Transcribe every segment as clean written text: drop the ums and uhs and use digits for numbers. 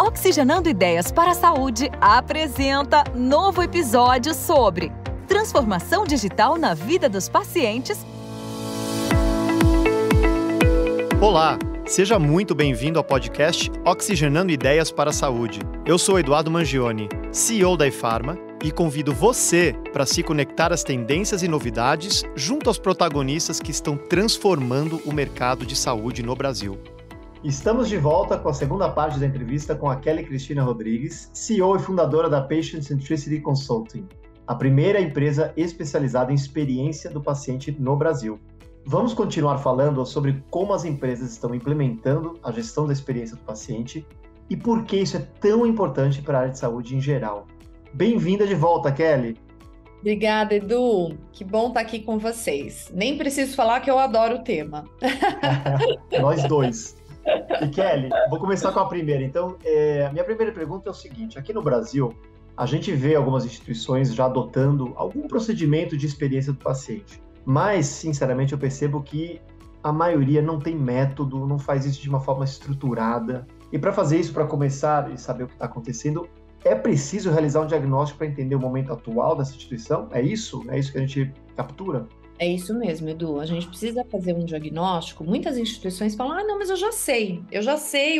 Oxigenando Ideias para a Saúde apresenta novo episódio sobre transformação digital na vida dos pacientes. Olá, seja muito bem-vindo ao podcast Oxigenando Ideias para a Saúde. Eu sou Eduardo Mangione, CEO da ePharma, e convido você para se conectar às tendências e novidades junto aos protagonistas que estão transformando o mercado de saúde no Brasil. Estamos de volta com a segunda parte da entrevista com a Kelly Cristina Rodrigues, CEO e fundadora da Patient Centricity Consulting, a primeira empresa especializada em experiência do paciente no Brasil. Vamos continuar falando sobre como as empresas estão implementando a gestão da experiência do paciente e por que isso é tão importante para a área de saúde em geral. Bem-vinda de volta, Kelly! Obrigada, Edu. Que bom estar aqui com vocês. Nem preciso falar que eu adoro o tema. Nós dois. E Kelly, vou começar com a primeira. Então, a minha primeira pergunta é o seguinte. Aqui no Brasil, a gente vê algumas instituições já adotando algum procedimento de experiência do paciente. Mas, sinceramente, eu percebo que a maioria não tem método, não faz isso de uma forma estruturada. E para fazer isso, para começar e saber o que está acontecendo, é preciso realizar um diagnóstico para entender o momento atual dessa instituição? É isso? É isso que a gente captura? É isso mesmo, Edu. A gente precisa fazer um diagnóstico. Muitas instituições falam, não, mas eu já sei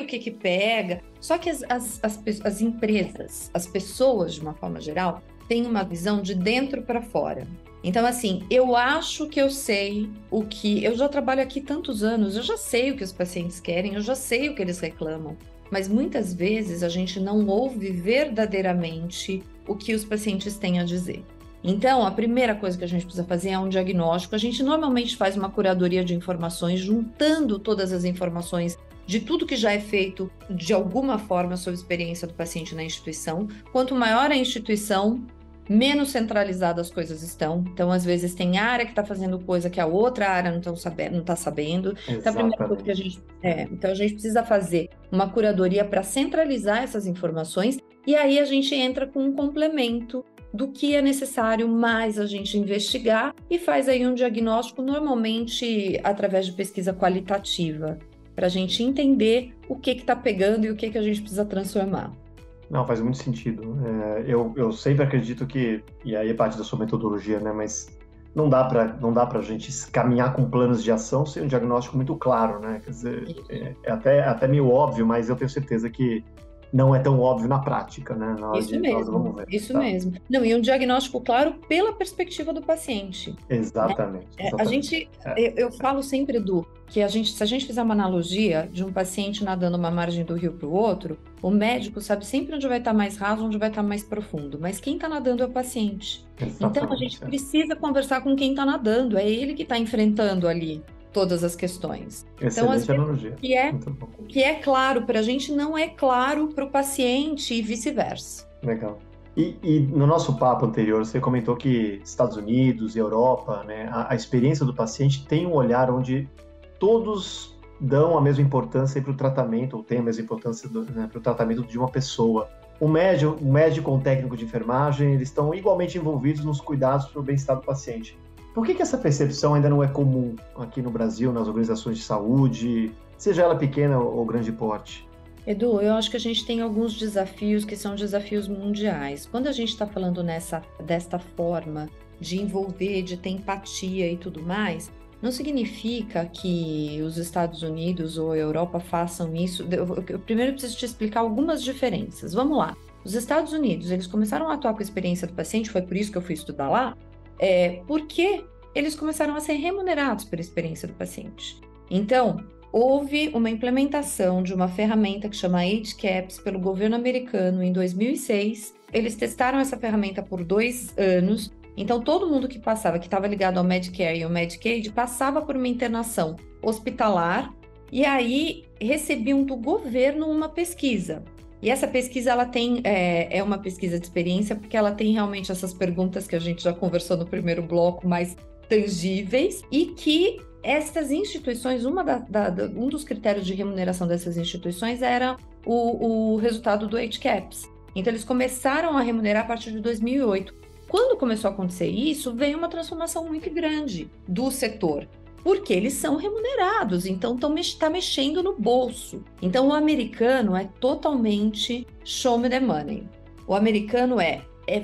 o que pega. Só que as empresas, as pessoas, de uma forma geral, têm uma visão de dentro para fora. Então, assim, eu acho que eu sei o que... Eu já trabalho aqui tantos anos, eu já sei o que os pacientes querem, eu já sei o que eles reclamam. Mas muitas vezes a gente não ouve verdadeiramente o que os pacientes têm a dizer. Então, a primeira coisa que a gente precisa fazer é um diagnóstico. A gente normalmente faz uma curadoria de informações, juntando todas as informações de tudo que já é feito de alguma forma sobre a experiência do paciente na instituição. Quanto maior a instituição, menos centralizadas as coisas estão. Então, às vezes, tem área que está fazendo coisa que a outra área não está sabendo. Então, a primeira coisa que a gente... Então, a gente precisa fazer uma curadoria para centralizar essas informações e aí a gente entra com um complemento do que é necessário mais a gente investigar e faz aí um diagnóstico, normalmente através de pesquisa qualitativa, para a gente entender o que está pegando e o que a gente precisa transformar. Não, faz muito sentido. Eu sempre acredito que, e aí é parte da sua metodologia, né, mas não dá para a gente caminhar com planos de ação sem um diagnóstico muito claro, né? Quer dizer, é até meio óbvio, mas eu tenho certeza que não é tão óbvio na prática, né? Isso mesmo. Não, e um diagnóstico claro pela perspectiva do paciente. Exatamente. Né? Eu falo sempre, Edu, que se a gente fizer uma analogia de um paciente nadando uma margem do rio para o outro, o médico sabe sempre onde vai estar mais raso, onde vai estar mais profundo, mas quem está nadando é o paciente. Então, a gente precisa conversar com quem está nadando, é ele que está enfrentando ali todas as questões. Excelente então, analogia. Que é claro para a gente, não é claro para o paciente e vice-versa. Legal. E no nosso papo anterior, você comentou que Estados Unidos e Europa, né, a experiência do paciente tem um olhar onde todos dão a mesma importância para o tratamento, ou tem a mesma importância para o tratamento de uma pessoa. O médico ou o técnico de enfermagem, eles estão igualmente envolvidos nos cuidados para o bem-estar do paciente. Por que essa percepção ainda não é comum aqui no Brasil, nas organizações de saúde, seja ela pequena ou grande porte? Edu, eu acho que a gente tem alguns desafios que são desafios mundiais. Quando a gente está falando desta forma de envolver, de ter empatia e tudo mais, não significa que os Estados Unidos ou a Europa façam isso. Eu primeiro preciso te explicar algumas diferenças. Vamos lá. Os Estados Unidos, eles começaram a atuar com a experiência do paciente, foi por isso que eu fui estudar lá, porque eles começaram a ser remunerados pela experiência do paciente. Então, houve uma implementação de uma ferramenta que chama HCAHPS pelo governo americano em 2006. Eles testaram essa ferramenta por 2 anos. Então, todo mundo que passava, que estava ligado ao Medicare e ao Medicaid, passava por uma internação hospitalar e aí recebiam do governo uma pesquisa. E essa pesquisa, ela tem, é uma pesquisa de experiência, porque ela tem realmente essas perguntas que a gente já conversou no primeiro bloco, mais tangíveis, e que essas instituições, um dos critérios de remuneração dessas instituições era o resultado do HCAHPS. Então, eles começaram a remunerar a partir de 2008. Quando começou a acontecer isso, veio uma transformação muito grande do setor. porque eles são remunerados, então está mexendo no bolso. Então o americano é totalmente show me the money. O americano é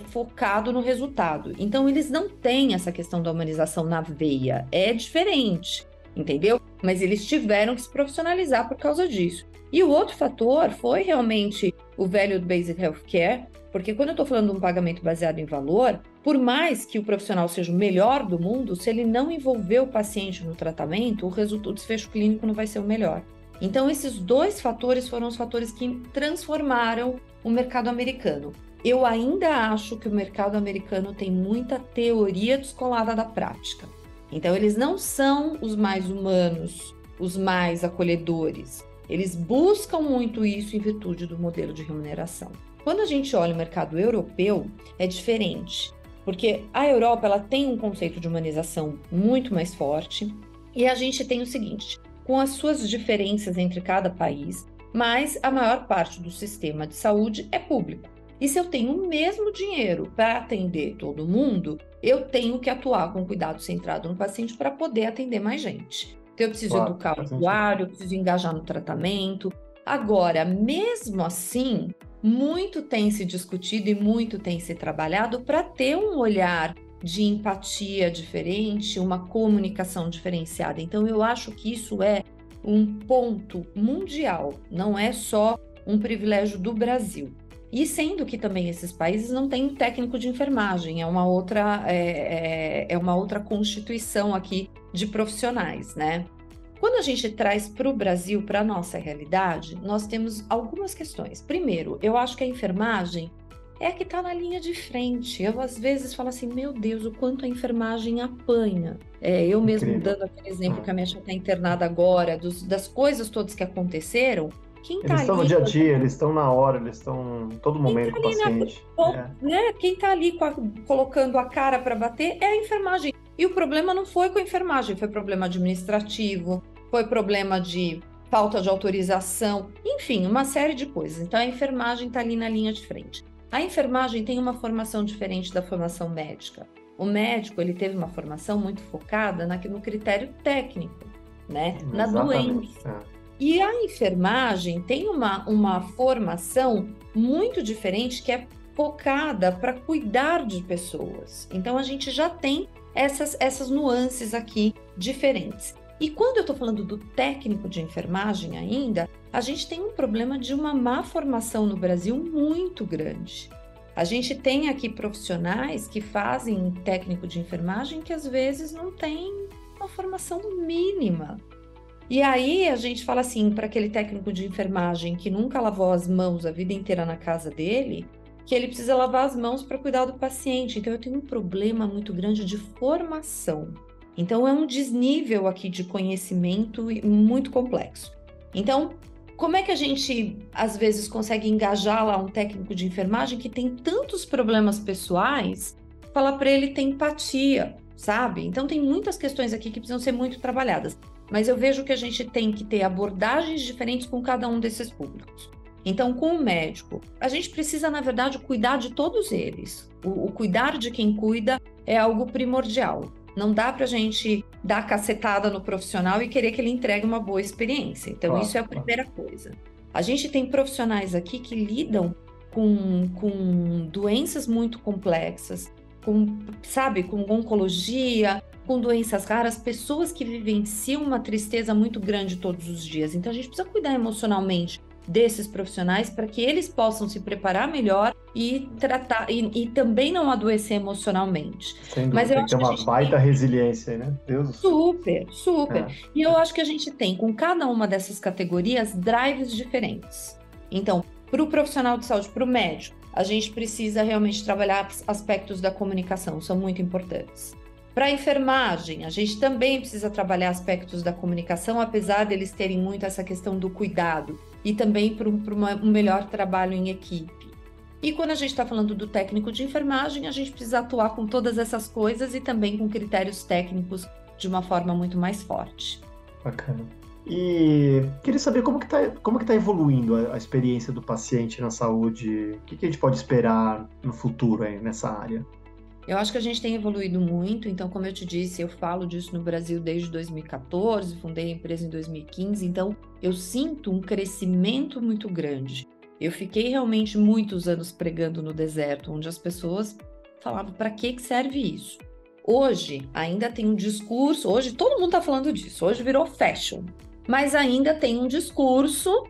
focado no resultado. Então eles não têm essa questão da humanização na veia, é diferente, entendeu? Mas eles tiveram que se profissionalizar por causa disso. E o outro fator foi realmente o Value-Based Healthcare, porque quando eu estou falando de um pagamento baseado em valor, por mais que o profissional seja o melhor do mundo, se ele não envolver o paciente no tratamento, o desfecho clínico não vai ser o melhor. Então, esses dois fatores foram os fatores que transformaram o mercado americano. Eu ainda acho que o mercado americano tem muita teoria descolada da prática. Então, eles não são os mais humanos, os mais acolhedores. Eles buscam muito isso em virtude do modelo de remuneração. Quando a gente olha o mercado europeu, é diferente, porque a Europa ela tem um conceito de humanização muito mais forte, e a gente tem o seguinte, com as suas diferenças entre cada país, mas a maior parte do sistema de saúde é público. E se eu tenho o mesmo dinheiro para atender todo mundo, eu tenho que atuar com cuidado centrado no paciente para poder atender mais gente. Então eu preciso educar o usuário, eu preciso engajar no tratamento. Agora, mesmo assim, muito tem se discutido e muito tem se trabalhado para ter um olhar de empatia diferente, uma comunicação diferenciada. Então, eu acho que isso é um ponto mundial, não é só um privilégio do Brasil. E sendo que também esses países não têm técnico de enfermagem, é uma outra constituição aqui de profissionais, né? Quando a gente traz para o Brasil, para a nossa realidade, nós temos algumas questões. Primeiro, eu acho que a enfermagem é a que está na linha de frente. Eu, às vezes, falo assim, meu Deus, o quanto a enfermagem apanha. Eu mesmo dando aquele exemplo que a minha tia está internada agora, das coisas todas que aconteceram, quem tá eles estão ali, no dia a dia, eles estão na hora, eles estão em todo momento com o paciente. Né? Quem está ali colocando a cara para bater é a enfermagem. E o problema não foi com a enfermagem, foi problema administrativo, foi problema de falta de autorização, enfim, uma série de coisas. Então, a enfermagem está ali na linha de frente. A enfermagem tem uma formação diferente da formação médica. O médico, ele teve uma formação muito focada no critério técnico, né? Na doença. E a enfermagem tem uma formação muito diferente que é focada para cuidar de pessoas. Então, a gente já tem essas nuances aqui diferentes. E quando eu estou falando do técnico de enfermagem ainda, a gente tem um problema de uma má formação no Brasil muito grande. A gente tem aqui profissionais que fazem técnico de enfermagem que às vezes não tem uma formação mínima. E aí a gente fala assim, para aquele técnico de enfermagem que nunca lavou as mãos a vida inteira na casa dele, que ele precisa lavar as mãos para cuidar do paciente. Então eu tenho um problema muito grande de formação. Então é um desnível aqui de conhecimento muito complexo. Então, como é que a gente às vezes consegue engajar lá um técnico de enfermagem que tem tantos problemas pessoais, falar para ele ter empatia, sabe? Então tem muitas questões aqui que precisam ser muito trabalhadas. Mas eu vejo que a gente tem que ter abordagens diferentes com cada um desses públicos. Então, com o médico, a gente precisa, na verdade, cuidar de todos eles. O cuidar de quem cuida é algo primordial. Não dá para a gente dar cacetada no profissional e querer que ele entregue uma boa experiência. Então, isso é a primeira coisa. A gente tem profissionais aqui que lidam com doenças muito complexas, com oncologia, com doenças raras, pessoas que vivenciam uma tristeza muito grande todos os dias. Então, a gente precisa cuidar emocionalmente desses profissionais para que eles possam se preparar melhor e tratar e também não adoecer emocionalmente. Sem dúvida, tem que ter uma baita resiliência, né? Deus do céu. Super. E eu acho que a gente tem, com cada uma dessas categorias, drives diferentes. Então, para o profissional de saúde, para o médico, a gente precisa realmente trabalhar aspectos da comunicação, são muito importantes. Para a enfermagem, a gente também precisa trabalhar aspectos da comunicação, apesar deles terem muito essa questão do cuidado, e também para um melhor trabalho em equipe. E quando a gente está falando do técnico de enfermagem, a gente precisa atuar com todas essas coisas e também com critérios técnicos de uma forma muito mais forte. Bacana. E queria saber como que tá evoluindo a experiência do paciente na saúde, o que a gente pode esperar no futuro aí nessa área? Eu acho que a gente tem evoluído muito, então, como eu te disse, eu falo disso no Brasil desde 2014, fundei a empresa em 2015, então eu sinto um crescimento muito grande. Eu fiquei realmente muitos anos pregando no deserto, onde as pessoas falavam, para que serve isso? Hoje, ainda tem um discurso, hoje todo mundo está falando disso, hoje virou fashion, mas ainda tem um discurso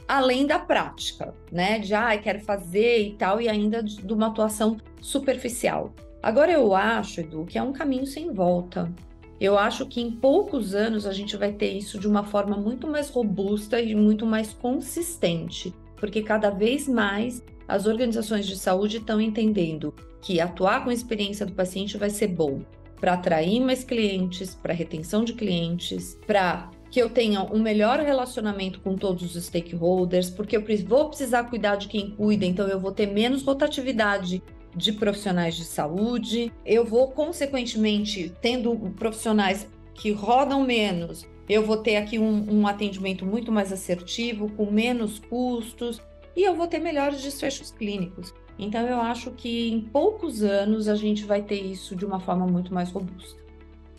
além da prática, né? De, quero fazer e tal, e ainda de uma atuação superficial. Agora eu acho, Edu, que é um caminho sem volta. Eu acho que em poucos anos a gente vai ter isso de uma forma muito mais robusta e muito mais consistente, porque cada vez mais as organizações de saúde estão entendendo que atuar com a experiência do paciente vai ser bom para atrair mais clientes, para retenção de clientes, para que eu tenha um melhor relacionamento com todos os stakeholders, porque eu vou precisar cuidar de quem cuida, então eu vou ter menos rotatividade de profissionais de saúde, eu vou, consequentemente, tendo profissionais que rodam menos, eu vou ter aqui um atendimento muito mais assertivo, com menos custos, e eu vou ter melhores desfechos clínicos. Então, eu acho que em poucos anos a gente vai ter isso de uma forma muito mais robusta.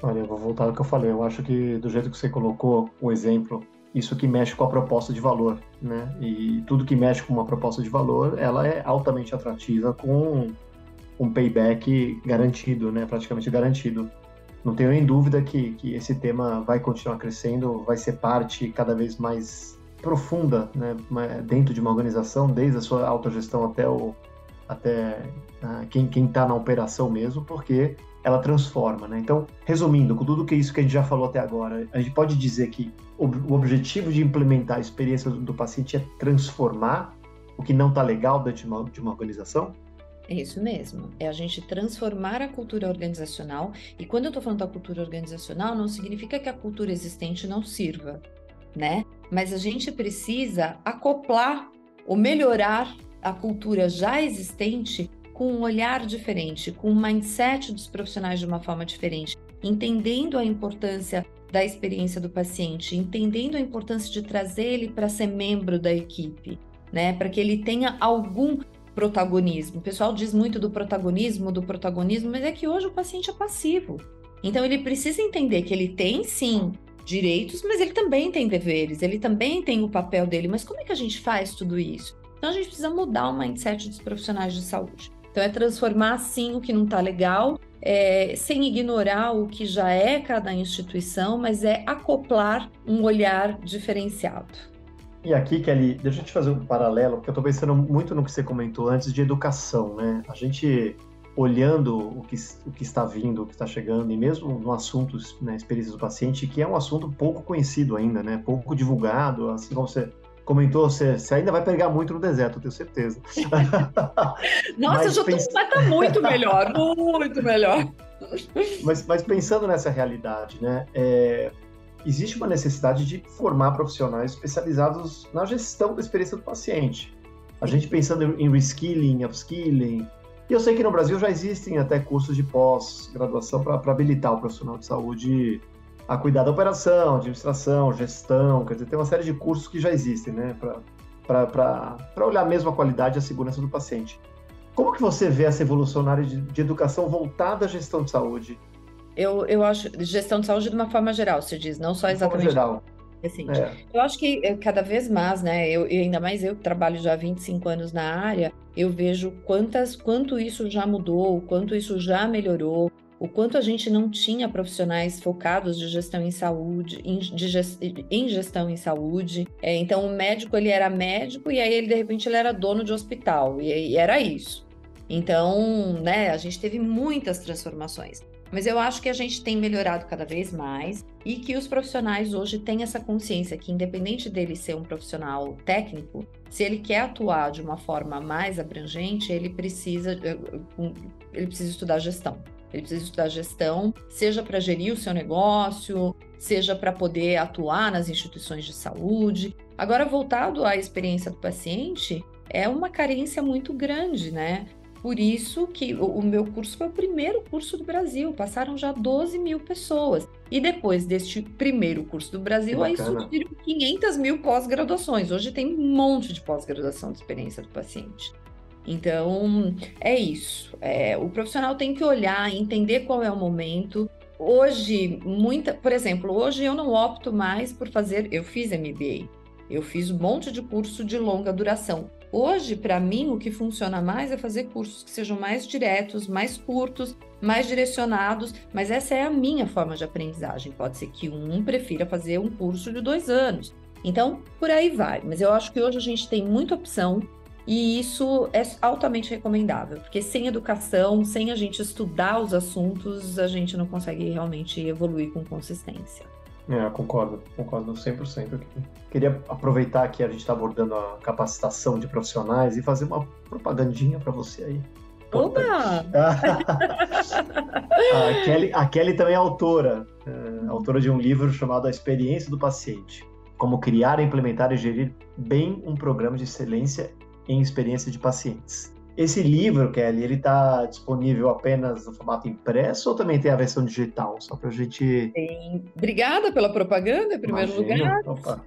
Olha, eu vou voltar ao que eu falei. Eu acho que, do jeito que você colocou o exemplo, isso que mexe com a proposta de valor, né? E tudo que mexe com uma proposta de valor, ela é altamente atrativa com um payback garantido, né? Praticamente garantido. Não tenho nem dúvida que esse tema vai continuar crescendo, vai ser parte cada vez mais profunda, né? Dentro de uma organização, desde a sua autogestão até quem está na operação mesmo, porque ela transforma, né? Então, resumindo, com tudo isso que a gente já falou até agora, a gente pode dizer que o objetivo de implementar a experiência do paciente é transformar o que não está legal dentro de uma organização? É isso mesmo, é a gente transformar a cultura organizacional, e quando eu estou falando da cultura organizacional, não significa que a cultura existente não sirva, né? Mas a gente precisa acoplar ou melhorar a cultura já existente com um olhar diferente, com um mindset dos profissionais de uma forma diferente, entendendo a importância da experiência do paciente, entendendo a importância de trazer ele para ser membro da equipe, né? Para que ele tenha algum protagonismo. O pessoal diz muito do protagonismo, mas é que hoje o paciente é passivo. Então ele precisa entender que ele tem sim direitos, mas ele também tem deveres, ele também tem o papel dele. Mas como é que a gente faz tudo isso? Então a gente precisa mudar o mindset dos profissionais de saúde. Então é transformar sim o que não está legal, sem ignorar o que já é cada instituição, mas é acoplar um olhar diferenciado. E aqui, Kelly, deixa eu te fazer um paralelo, porque eu estou pensando muito no que você comentou antes de educação, né? A gente, olhando o que está vindo, o que está chegando, e mesmo no assunto, né, experiência do paciente, que é um assunto pouco conhecido ainda, né? Pouco divulgado, assim como você comentou, você ainda vai pegar muito no deserto, eu tenho certeza. Nossa, mas tá muito melhor, muito melhor. Mas pensando nessa realidade, né? Existe uma necessidade de formar profissionais especializados na gestão da experiência do paciente. A gente pensando em reskilling, upskilling, e eu sei que no Brasil já existem até cursos de pós-graduação para habilitar o profissional de saúde a cuidar da operação, administração, gestão, quer dizer, tem uma série de cursos que já existem, né, para olhar mesmo a qualidade e a segurança do paciente. Como que você vê essa evolução na área de educação voltada à gestão de saúde? Eu acho, gestão de saúde de uma forma geral, você diz, não só exatamente... De forma geral. Assim, eu acho que cada vez mais, né, ainda mais eu que trabalho já há 25 anos na área, eu vejo quanto isso já mudou, o quanto isso já melhorou, o quanto a gente não tinha profissionais focados de gestão em saúde, em gestão em saúde. Então, o médico, ele era médico e aí, ele, de repente, ele era dono de hospital, e era isso. Então, né, a gente teve muitas transformações. Mas eu acho que a gente tem melhorado cada vez mais e que os profissionais hoje têm essa consciência que, independente dele ser um profissional técnico, se ele quer atuar de uma forma mais abrangente, ele precisa estudar gestão. Ele precisa estudar gestão, seja para gerir o seu negócio, seja para poder atuar nas instituições de saúde. Agora, voltado à experiência do paciente, é uma carência muito grande, né? Por isso que o meu curso foi o primeiro curso do Brasil, passaram já 12 mil pessoas. E depois deste primeiro curso do Brasil, aí surgiram 500 mil pós-graduações. Hoje tem um monte de pós-graduação de experiência do paciente. Então, é isso. O profissional tem que olhar, entender qual é o momento. Hoje, por exemplo, hoje eu não opto mais por eu fiz MBA, eu fiz um monte de curso de longa duração. Hoje, para mim, o que funciona mais é fazer cursos que sejam mais diretos, mais curtos, mais direcionados, mas essa é a minha forma de aprendizagem. Pode ser que um prefira fazer um curso de 2 anos. Então, por aí vai. Mas eu acho que hoje a gente tem muita opção e isso é altamente recomendável, porque sem educação, sem a gente estudar os assuntos, a gente não consegue realmente evoluir com consistência. Concordo 100% aqui. Queria aproveitar que a gente está abordando a capacitação de profissionais e fazer uma propagandinha para você aí. Opa! A Kelly também é autora de um livro chamado A Experiência do Paciente. Como criar, implementar e gerir bem um programa de excelência em experiência de pacientes. Esse livro, Kelly, ele está disponível apenas no formato impresso ou também tem a versão digital? Só para a gente... Obrigada pela propaganda, em primeiro lugar. Opa.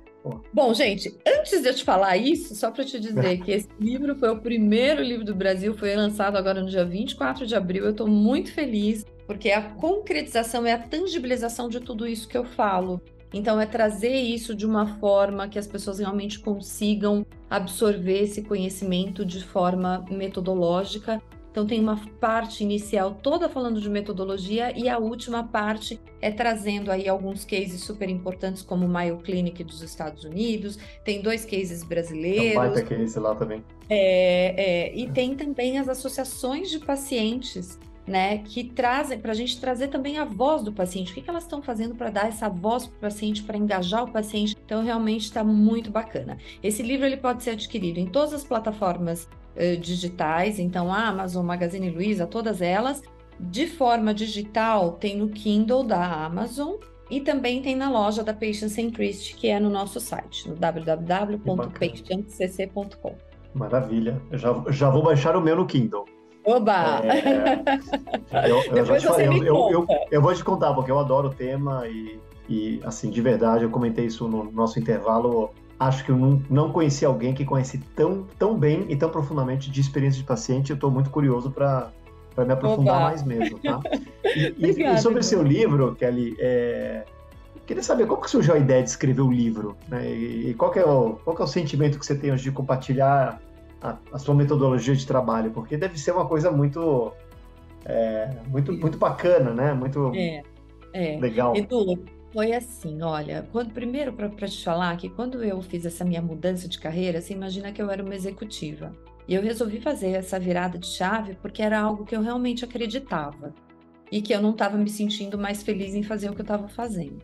Bom, gente, antes de eu te falar isso, só para te dizer que esse livro foi o primeiro livro do Brasil, foi lançado agora no dia 24 de abril. Eu estou muito feliz, porque a concretização é a tangibilização de tudo isso que eu falo. Então, é trazer isso de uma forma que as pessoas realmente consigam absorver esse conhecimento de forma metodológica. Então, tem uma parte inicial toda falando de metodologia e a última parte é trazendo aí alguns cases super importantes, como o Mayo Clinic dos Estados Unidos, tem 2 cases brasileiros. Vai ter case lá também. E tem também as associações de pacientes, né, que trazem, para a gente trazer também a voz do paciente, o que elas estão fazendo para dar essa voz para o paciente, para engajar o paciente. Então, realmente está muito bacana. Esse livro ele pode ser adquirido em todas as plataformas digitais, então a Amazon, Magazine Luiza, todas elas. De forma digital, tem no Kindle da Amazon e também tem na loja da Patient Centricity, que é no nosso site, no www.patientcc.com. Maravilha. Eu já vou baixar o meu no Kindle. Oba! Eu vou te contar, porque eu adoro o tema e, assim, de verdade, eu comentei isso no nosso intervalo. Acho que eu não conheci alguém que conhece tão bem e tão profundamente de experiência de paciente. Eu estou muito curioso para me aprofundar mais mesmo, tá? E sobre o seu livro, Kelly, queria saber como que surgiu a ideia de escrever o livro, né? E qual que é o sentimento que você tem hoje de compartilhar a sua metodologia de trabalho, porque deve ser uma coisa muito bacana, né? Muito legal. Edu, foi assim, olha, primeiro para te falar que quando eu fiz essa minha mudança de carreira, você imagina que eu era uma executiva, e eu resolvi fazer essa virada de chave porque era algo que eu realmente acreditava, e que eu não estava me sentindo mais feliz em fazer o que eu estava fazendo.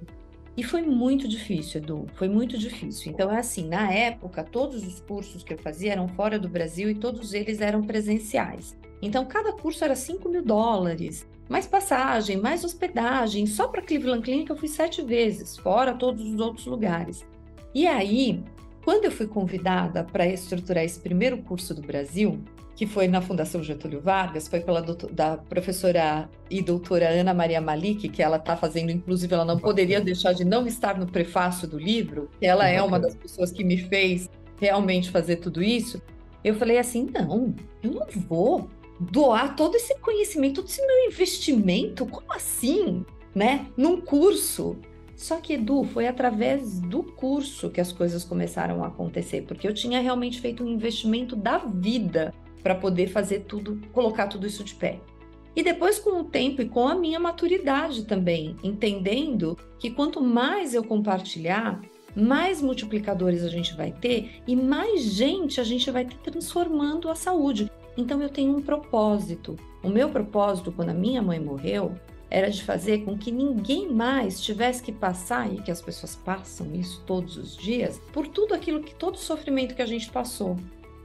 E foi muito difícil, Edu, foi muito difícil. Então, é assim, na época, todos os cursos que eu fazia eram fora do Brasil e todos eles eram presenciais. Então, cada curso era $5.000, mais passagem, mais hospedagem. Só para Cleveland Clinic eu fui 7 vezes, fora todos os outros lugares. E aí, quando eu fui convidada para estruturar esse primeiro curso do Brasil, que foi na Fundação Getúlio Vargas, foi da professora e doutora Ana Maria Malik, que ela está fazendo, inclusive ela não poderia deixar de não estar no prefácio do livro, ela é uma das pessoas que me fez realmente fazer tudo isso. Eu falei assim, não, eu não vou doar todo esse conhecimento, todo esse meu investimento, como assim, né, num curso? Só que, Edu, foi através do curso que as coisas começaram a acontecer, porque eu tinha realmente feito um investimento da vida para poder fazer tudo, colocar tudo isso de pé. E depois, com o tempo e com a minha maturidade também, entendendo que quanto mais eu compartilhar, mais multiplicadores a gente vai ter e mais gente a gente vai ter transformando a saúde. Então, eu tenho um propósito. O meu propósito, quando a minha mãe morreu, era de fazer com que ninguém mais tivesse que passar, e que as pessoas passam isso todos os dias, por tudo aquilo todo o sofrimento que a gente passou.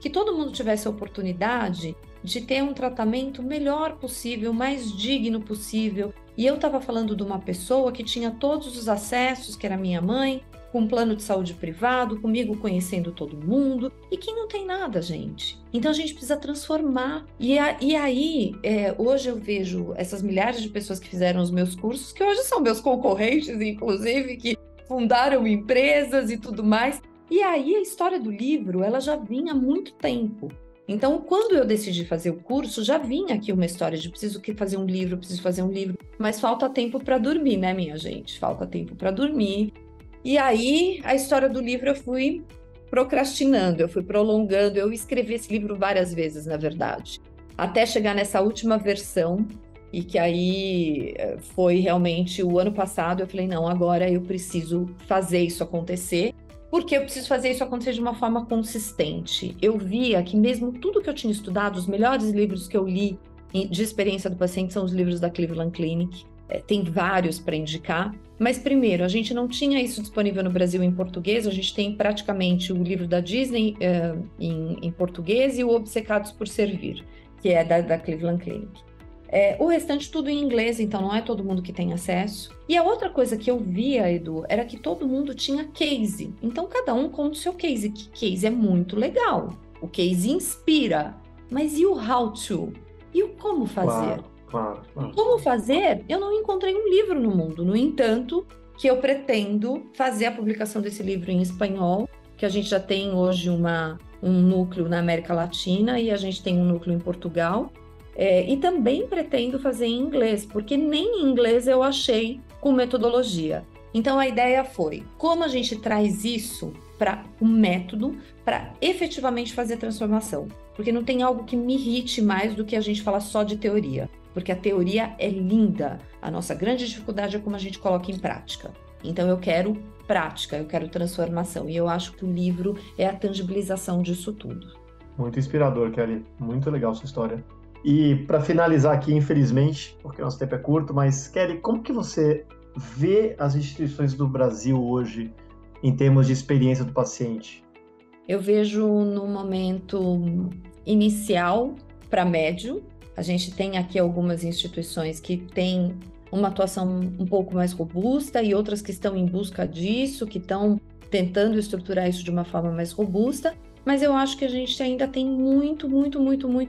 Que todo mundo tivesse a oportunidade de ter um tratamento melhor possível, mais digno possível. E eu estava falando de uma pessoa que tinha todos os acessos, que era minha mãe, com um plano de saúde privado, comigo conhecendo todo mundo, e que não tem nada, gente. Então a gente precisa transformar. E aí, hoje eu vejo essas milhares de pessoas que fizeram os meus cursos, que hoje são meus concorrentes, inclusive, que fundaram empresas e tudo mais. E aí a história do livro, ela já vinha há muito tempo. Então, quando eu decidi fazer o curso, já vinha aqui uma história de preciso fazer um livro, mas falta tempo para dormir, né, minha gente? Falta tempo para dormir. E aí, a história do livro eu fui procrastinando, eu fui prolongando, eu escrevi esse livro várias vezes, na verdade, até chegar nessa última versão, e que aí foi realmente o ano passado, eu falei, não, agora eu preciso fazer isso acontecer, porque eu preciso fazer isso acontecer de uma forma consistente. Eu via que mesmo tudo que eu tinha estudado, os melhores livros que eu li de experiência do paciente são os livros da Cleveland Clinic, tem vários para indicar, mas primeiro, a gente não tinha isso disponível no Brasil em português, a gente tem praticamente o livro da Disney em português e o Obcecados por Servir, que é da Cleveland Clinic. O restante tudo em inglês, então não é todo mundo que tem acesso. E a outra coisa que eu via, Edu, era que todo mundo tinha case, então cada um conta o seu case, que case é muito legal, o case inspira, mas e o how to? E o como fazer? Claro. Como fazer? Eu não encontrei um livro no mundo. No entanto, que eu pretendo fazer a publicação desse livro em espanhol, que a gente já tem hoje um núcleo na América Latina e a gente tem um núcleo em Portugal. E também pretendo fazer em inglês, porque nem em inglês eu achei com metodologia. Então a ideia foi, como a gente traz isso para um método para efetivamente fazer transformação? Porque não tem algo que me irrite mais do que a gente falar só de teoria. Porque a teoria é linda, a nossa grande dificuldade é como a gente coloca em prática. Então eu quero prática, eu quero transformação, e eu acho que o livro é a tangibilização disso tudo. Muito inspirador, Kelly, muito legal sua história. E para finalizar aqui, infelizmente, porque nosso tempo é curto, mas Kelly, como que você vê as instituições do Brasil hoje em termos de experiência do paciente? Eu vejo no momento inicial para médio. A gente tem aqui algumas instituições que têm uma atuação um pouco mais robusta e outras que estão em busca disso, que estão tentando estruturar isso de uma forma mais robusta, mas eu acho que a gente ainda tem muito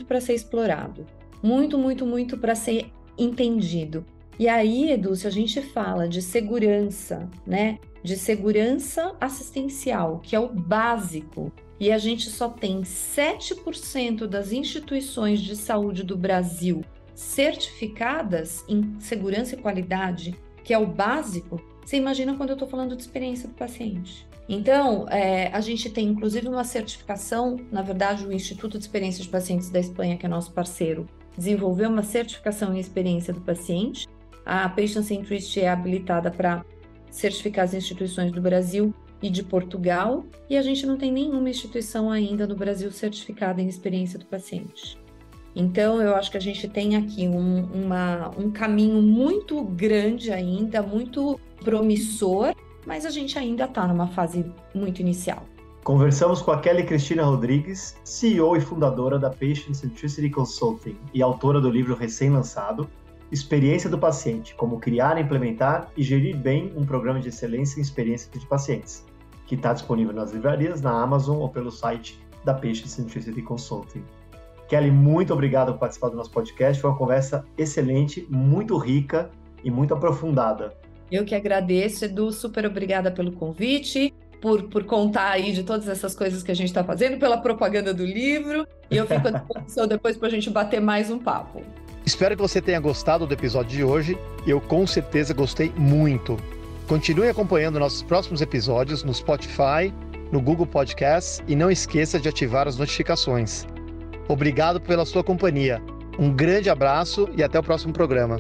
para ser explorado, muito para ser entendido. E aí, Edu, se a gente fala de segurança, né, de segurança assistencial, que é o básico, e a gente só tem 7% das instituições de saúde do Brasil certificadas em segurança e qualidade, que é o básico, você imagina quando eu estou falando de experiência do paciente. Então, a gente tem inclusive uma certificação, na verdade o Instituto de Experiência de Pacientes da Espanha, que é nosso parceiro, desenvolveu uma certificação em experiência do paciente. A Patient Centricity é habilitada para certificar as instituições do Brasil e de Portugal, e a gente não tem nenhuma instituição ainda no Brasil certificada em experiência do paciente. Então, eu acho que a gente tem aqui um caminho muito grande ainda, muito promissor, mas a gente ainda está numa fase muito inicial. Conversamos com a Kelly Cristina Rodrigues, CEO e fundadora da Patient Centricity Consulting e autora do livro recém-lançado, Experiência do Paciente, como criar, implementar e gerir bem um programa de excelência em experiência de pacientes, que está disponível nas livrarias, na Amazon ou pelo site da Patient Centricity Consulting. Kelly, muito obrigado por participar do nosso podcast, foi uma conversa excelente, muito rica e muito aprofundada. Eu que agradeço, Edu, super obrigada pelo convite, por contar aí de todas essas coisas que a gente está fazendo, pela propaganda do livro, e eu fico à disposição depois para a gente bater mais um papo. Espero que você tenha gostado do episódio de hoje, eu com certeza gostei muito. Continue acompanhando nossos próximos episódios no Spotify, no Google Podcasts e não esqueça de ativar as notificações. Obrigado pela sua companhia, um grande abraço e até o próximo programa.